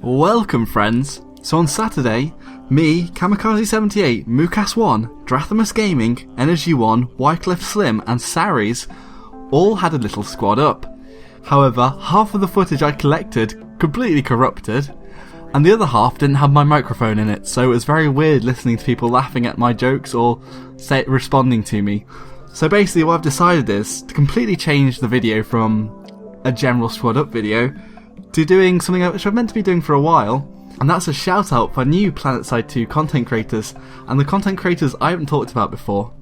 Welcome friends! So on Saturday, me, Kamikaze78, Mukas1, Drathamus Gaming, Energy1, Wycliffe Slim and Saris all had a little squad up. However, half of the footage I collected completely corrupted, and the other half didn't have my microphone in it, so it was very weird listening to people laughing at my jokes or responding to me. So basically what I've decided is to completely change the video from a general squad up video to doing something which I've meant to be doing for a while, and that's a shout out for new Planetside 2 content creators, and the content creators I haven't talked about before.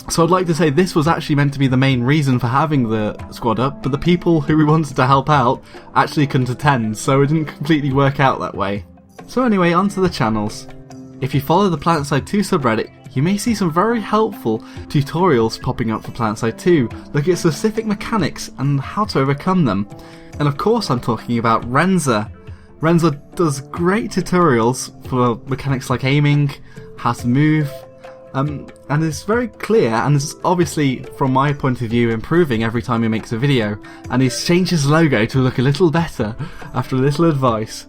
So I'd like to say this was actually meant to be the main reason for having the squad up, but the people who we wanted to help out actually couldn't attend, so it didn't completely work out that way. So anyway, onto the channels. If you follow the Planetside 2 subreddit, you may see some very helpful tutorials popping up for Planetside 2, looking at specific mechanics and how to overcome them. And of course I'm talking about Renza. Renza does great tutorials for mechanics like aiming, how to move, and it's very clear, and it's obviously, from my point of view, improving every time he makes a video, and he's changed his logo to look a little better after a little advice.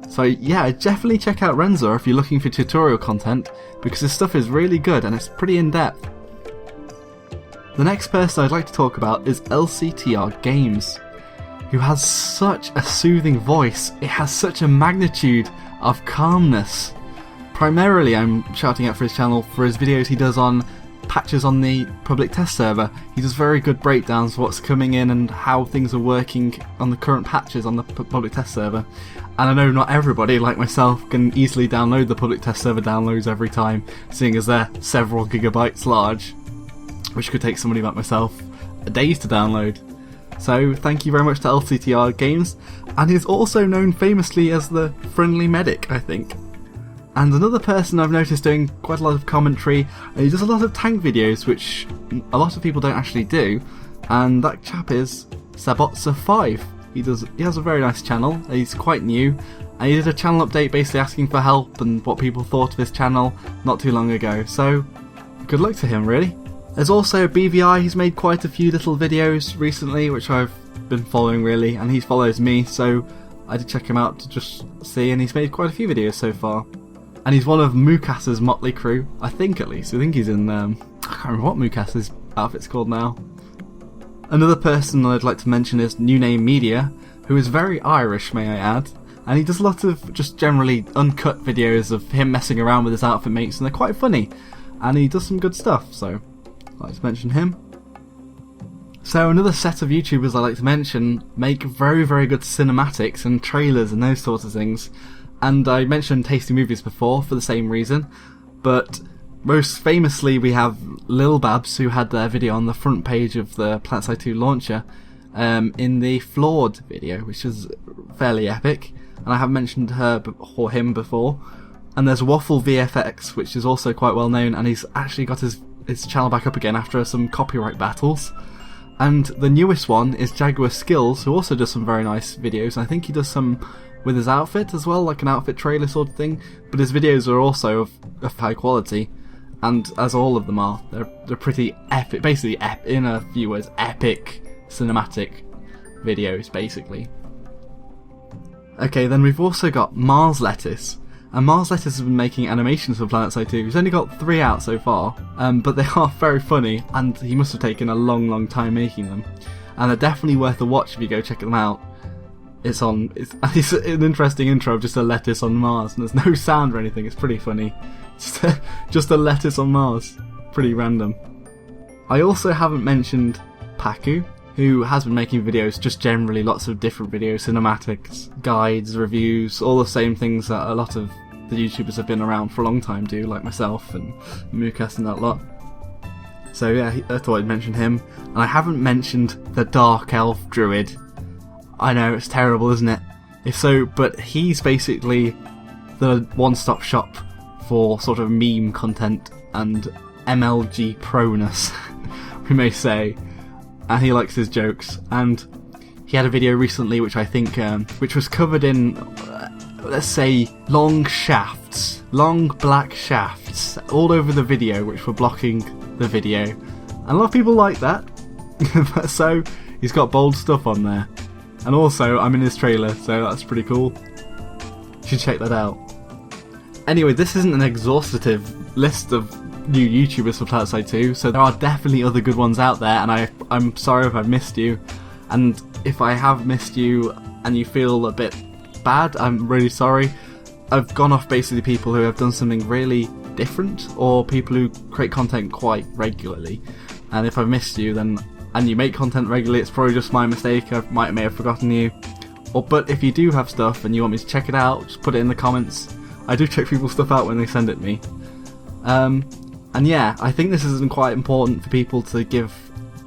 So yeah, definitely check out Renza if you're looking for tutorial content, because his stuff is really good and it's pretty in-depth. The next person I'd like to talk about is LCTR Games, who has such a soothing voice. It has such a magnitude of calmness. Primarily I'm shouting out for his channel for his videos he does on patches on the public test server. He does very good breakdowns of what's coming in and how things are working on the current patches on the public test server. And I know not everybody, like myself, can easily download the public test server downloads every time, seeing as they're several gigabytes large, which could take somebody like myself days to download. So thank you very much to LCTR Games, and he's also known famously as the Friendly Medic, I think. And another person I've noticed doing quite a lot of commentary, he does a lot of tank videos, which a lot of people don't actually do, and that chap is Sabotza5. He has a very nice channel, he's quite new, and he did a channel update basically asking for help and what people thought of his channel not too long ago, so good luck to him really. There's also BVI, he's made quite a few little videos recently which I've been following really, and he follows me, so I did check him out to just see, and he's made quite a few videos so far. And he's one of Mukas's motley crew, I think at least. I think he's in, I can't remember what Mukas's outfit's called now. Another person I'd like to mention is New Name Media, who is very Irish, may I add. And he does a lot of just generally uncut videos of him messing around with his outfit mates, and they're quite funny. And he does some good stuff, so I'd like to mention him. So another set of YouTubers I like to mention make very, very good cinematics and trailers and those sorts of things. And I mentioned Tasty Movies before for the same reason, but most famously we have Lil Babs, who had their video on the front page of the Planetside 2 launcher in the Flawed video, which is fairly epic, and I have mentioned her or him before. And there's Waffle VFX, which is also quite well known, and he's actually got his channel back up again after some copyright battles. And the newest one is Jaguar Skills, who also does some very nice videos. I think he does some with his outfit as well, like an outfit trailer sort of thing, but his videos are also of high quality, and as all of them are, they're pretty epic, basically in a few words, epic cinematic videos basically. Okay, then we've also got Mars Lettuce, and Mars Lettuce has been making animations for Planetside 2. He's only got 3 out so far, but they are very funny, and he must have taken a long time making them, and they're definitely worth a watch if you go check them out. It's an interesting intro of just a lettuce on Mars, and there's no sound or anything. It's pretty funny. Just a lettuce on Mars. Pretty random. I also haven't mentioned Paku, who has been making videos, just generally lots of different videos, cinematics, guides, reviews, all the same things that a lot of the YouTubers have been around for a long time do, like myself and Mukas and that lot. So yeah, I thought I'd mention him. And I haven't mentioned the Dark Elf Druid. I know, it's terrible, isn't it? If so, but he's basically the one-stop shop for sort of meme content and MLG proness, we may say. And he likes his jokes. And he had a video recently which I think, which was covered in, let's say, long black shafts all over the video, which were blocking the video. And a lot of people like that. So he's got bold stuff on there. And also, I'm in his trailer, so that's pretty cool. You should check that out. Anyway, this isn't an exhaustive list of new YouTubers for Planetside 2, so there are definitely other good ones out there, and I'm sorry if I've missed you. And if I have missed you and you feel a bit bad, I'm really sorry. I've gone off basically people who have done something really different, or people who create content quite regularly. And if I've missed you, then and you make content regularly, it's probably just my mistake. I may have forgotten you. But if you do have stuff and you want me to check it out, just put it in the comments. I do check people's stuff out when they send it me. And yeah, I think this is quite important for people to give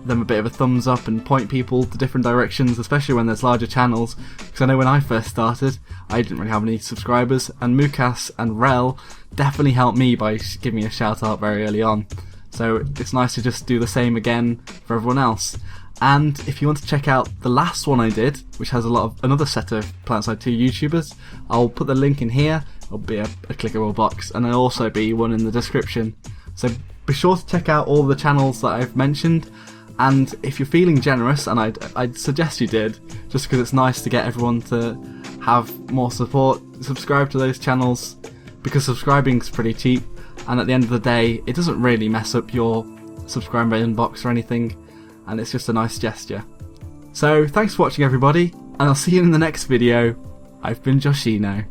them a bit of a thumbs up and point people to different directions, especially when there's larger channels, because I know when I first started I didn't really have any subscribers, and Mukas and Rel definitely helped me by giving me a shout out very early on, so it's nice to just do the same again for everyone else. And if you want to check out the last one I did, which has another set of Planetside 2 YouTubers, I'll put the link in here. There'll be a clickable box, and there'll also be one in the description. So be sure to check out all the channels that I've mentioned, and if you're feeling generous, and I'd suggest you did, just because it's nice to get everyone to have more support, subscribe to those channels, because subscribing's pretty cheap, and at the end of the day it doesn't really mess up your subscribe inbox or anything, and it's just a nice gesture. So thanks for watching everybody, and I'll see you in the next video. I've been Joshino.